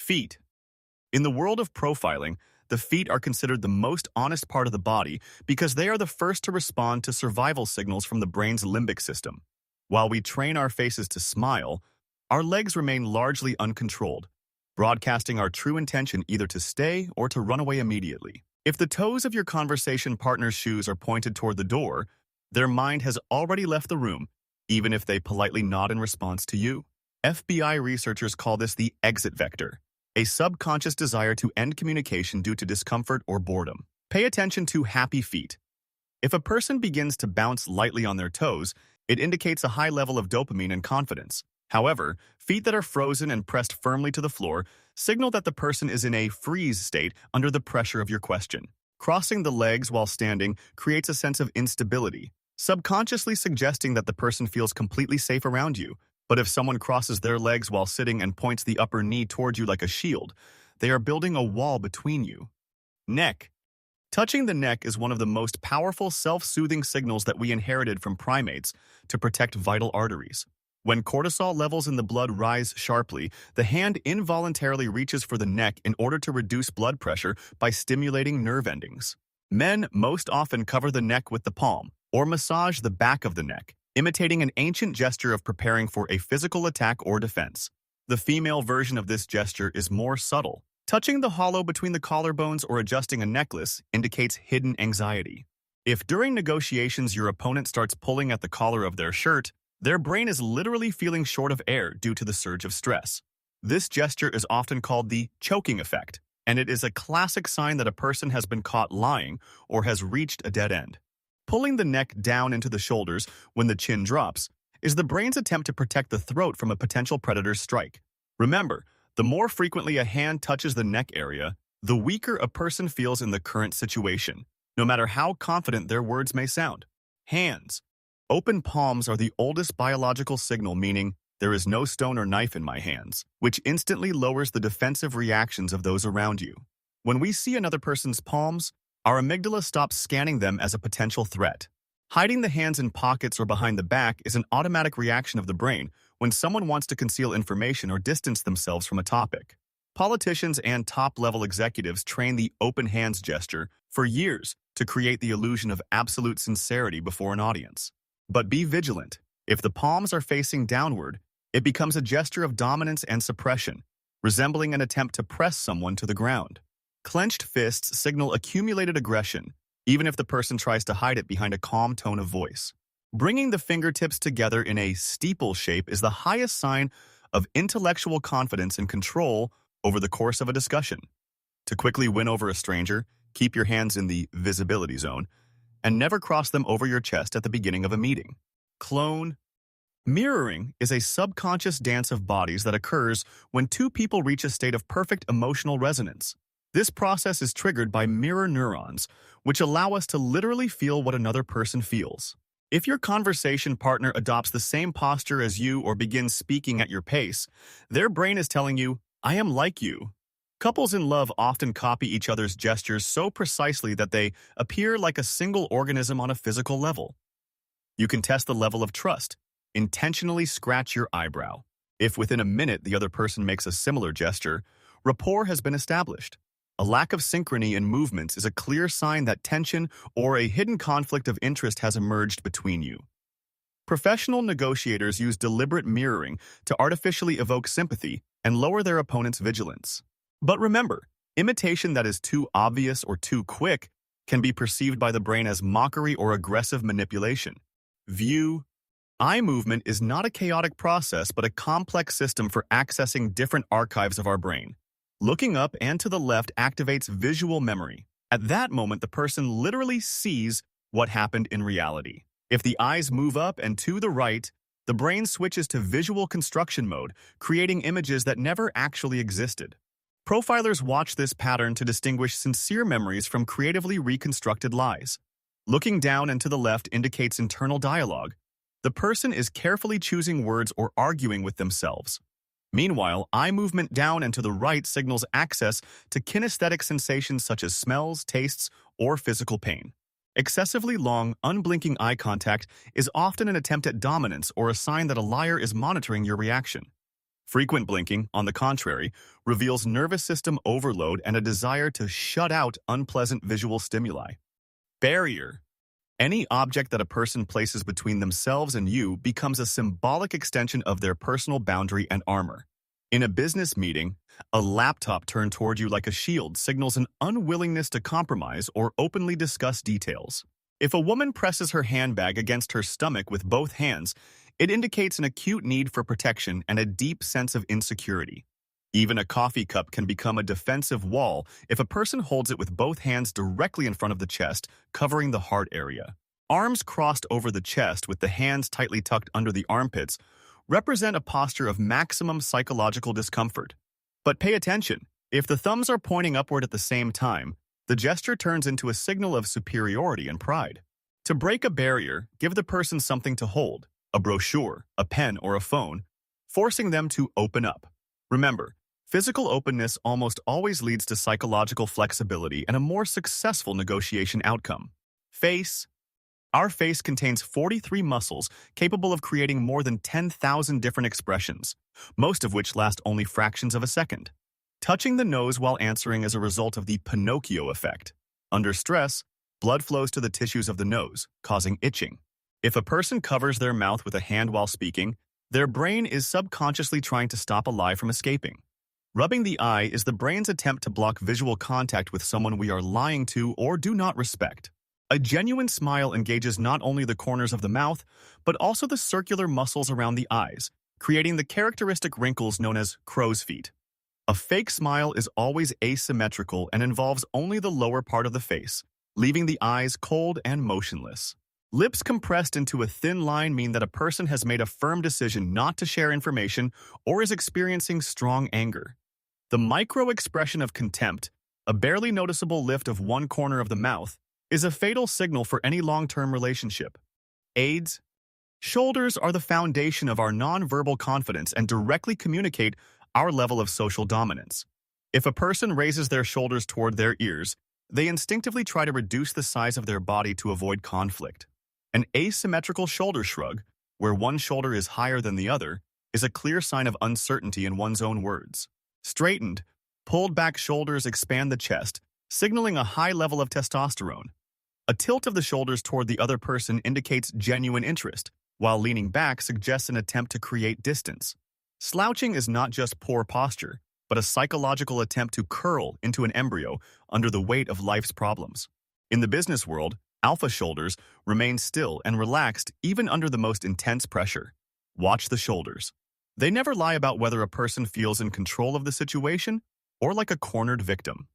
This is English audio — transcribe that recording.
Feet. In the world of profiling, the feet are considered the most honest part of the body because they are the first to respond to survival signals from the brain's limbic system. While we train our faces to smile, our legs remain largely uncontrolled, broadcasting our true intention either to stay or to run away immediately. If the toes of your conversation partner's shoes are pointed toward the door, their mind has already left the room, even if they politely nod in response to you. FBI researchers call this the exit vector, a subconscious desire to end communication due to discomfort or boredom. Pay attention to happy feet. If a person begins to bounce lightly on their toes, it indicates a high level of dopamine and confidence. However, feet that are frozen and pressed firmly to the floor signal that the person is in a freeze state under the pressure of your question. Crossing the legs while standing creates a sense of instability, subconsciously suggesting that the person feels completely safe around you. But if someone crosses their legs while sitting and points the upper knee towards you like a shield, they are building a wall between you. Neck. Touching the neck is one of the most powerful self-soothing signals that we inherited from primates to protect vital arteries. When cortisol levels in the blood rise sharply, the hand involuntarily reaches for the neck in order to reduce blood pressure by stimulating nerve endings. Men most often cover the neck with the palm or massage the back of the neck, imitating an ancient gesture of preparing for a physical attack or defense. The female version of this gesture is more subtle. Touching the hollow between the collarbones or adjusting a necklace indicates hidden anxiety. If during negotiations your opponent starts pulling at the collar of their shirt, their brain is literally feeling short of air due to the surge of stress. This gesture is often called the choking effect, and it is a classic sign that a person has been caught lying or has reached a dead end. Pulling the neck down into the shoulders when the chin drops is the brain's attempt to protect the throat from a potential predator's strike. Remember, the more frequently a hand touches the neck area, the weaker a person feels in the current situation, no matter how confident their words may sound. Hands. Open palms are the oldest biological signal, meaning there is no stone or knife in my hands, which instantly lowers the defensive reactions of those around you. When we see another person's palms, our amygdala stops scanning them as a potential threat. Hiding the hands in pockets or behind the back is an automatic reaction of the brain when someone wants to conceal information or distance themselves from a topic. Politicians and top-level executives train the open hands gesture for years to create the illusion of absolute sincerity before an audience. But be vigilant. If the palms are facing downward, it becomes a gesture of dominance and suppression, resembling an attempt to press someone to the ground. Clenched fists signal accumulated aggression, even if the person tries to hide it behind a calm tone of voice. Bringing the fingertips together in a steeple shape is the highest sign of intellectual confidence and control over the course of a discussion. To quickly win over a stranger, keep your hands in the visibility zone, and never cross them over your chest at the beginning of a meeting. Clone. Mirroring is a subconscious dance of bodies that occurs when two people reach a state of perfect emotional resonance. This process is triggered by mirror neurons, which allow us to literally feel what another person feels. If your conversation partner adopts the same posture as you or begins speaking at your pace, their brain is telling you, "I am like you." Couples in love often copy each other's gestures so precisely that they appear like a single organism on a physical level. You can test the level of trust. Intentionally scratch your eyebrow. If within a minute the other person makes a similar gesture, rapport has been established. A lack of synchrony in movements is a clear sign that tension or a hidden conflict of interest has emerged between you. Professional negotiators use deliberate mirroring to artificially evoke sympathy and lower their opponent's vigilance. But remember, imitation that is too obvious or too quick can be perceived by the brain as mockery or aggressive manipulation. View. Eye movement is not a chaotic process but a complex system for accessing different archives of our brain. Looking up and to the left activates visual memory. At that moment, the person literally sees what happened in reality. If the eyes move up and to the right, the brain switches to visual construction mode, creating images that never actually existed. Profilers watch this pattern to distinguish sincere memories from creatively reconstructed lies. Looking down and to the left indicates internal dialogue. The person is carefully choosing words or arguing with themselves. Meanwhile, eye movement down and to the right signals access to kinesthetic sensations such as smells, tastes, or physical pain. Excessively long, unblinking eye contact is often an attempt at dominance or a sign that a liar is monitoring your reaction. Frequent blinking, on the contrary, reveals nervous system overload and a desire to shut out unpleasant visual stimuli. Barrier. Any object that a person places between themselves and you becomes a symbolic extension of their personal boundary and armor. In a business meeting, a laptop turned toward you like a shield signals an unwillingness to compromise or openly discuss details. If a woman presses her handbag against her stomach with both hands, it indicates an acute need for protection and a deep sense of insecurity. Even a coffee cup can become a defensive wall if a person holds it with both hands directly in front of the chest, covering the heart area. Arms crossed over the chest with the hands tightly tucked under the armpits represent a posture of maximum psychological discomfort. But pay attention. If the thumbs are pointing upward at the same time, the gesture turns into a signal of superiority and pride. To break a barrier, give the person something to hold, a brochure, a pen, or a phone, forcing them to open up. Remember, physical openness almost always leads to psychological flexibility and a more successful negotiation outcome. Face. Our face contains 43 muscles capable of creating more than 10,000 different expressions, most of which last only fractions of a second. Touching the nose while answering is a result of the Pinocchio effect. Under stress, blood flows to the tissues of the nose, causing itching. If a person covers their mouth with a hand while speaking, their brain is subconsciously trying to stop a lie from escaping. Rubbing the eye is the brain's attempt to block visual contact with someone we are lying to or do not respect. A genuine smile engages not only the corners of the mouth, but also the circular muscles around the eyes, creating the characteristic wrinkles known as crow's feet. A fake smile is always asymmetrical and involves only the lower part of the face, leaving the eyes cold and motionless. Lips compressed into a thin line mean that a person has made a firm decision not to share information or is experiencing strong anger. The micro-expression of contempt, a barely noticeable lift of one corner of the mouth, is a fatal signal for any long-term relationship. Aids. Shoulders are the foundation of our nonverbal confidence and directly communicate our level of social dominance. If a person raises their shoulders toward their ears, they instinctively try to reduce the size of their body to avoid conflict. An asymmetrical shoulder shrug, where one shoulder is higher than the other, is a clear sign of uncertainty in one's own words. Straightened, pulled back shoulders expand the chest, signaling a high level of testosterone. A tilt of the shoulders toward the other person indicates genuine interest, while leaning back suggests an attempt to create distance. Slouching is not just poor posture, but a psychological attempt to curl into an embryo under the weight of life's problems. In the business world, alpha shoulders remain still and relaxed even under the most intense pressure. Watch the shoulders. They never lie about whether a person feels in control of the situation or like a cornered victim.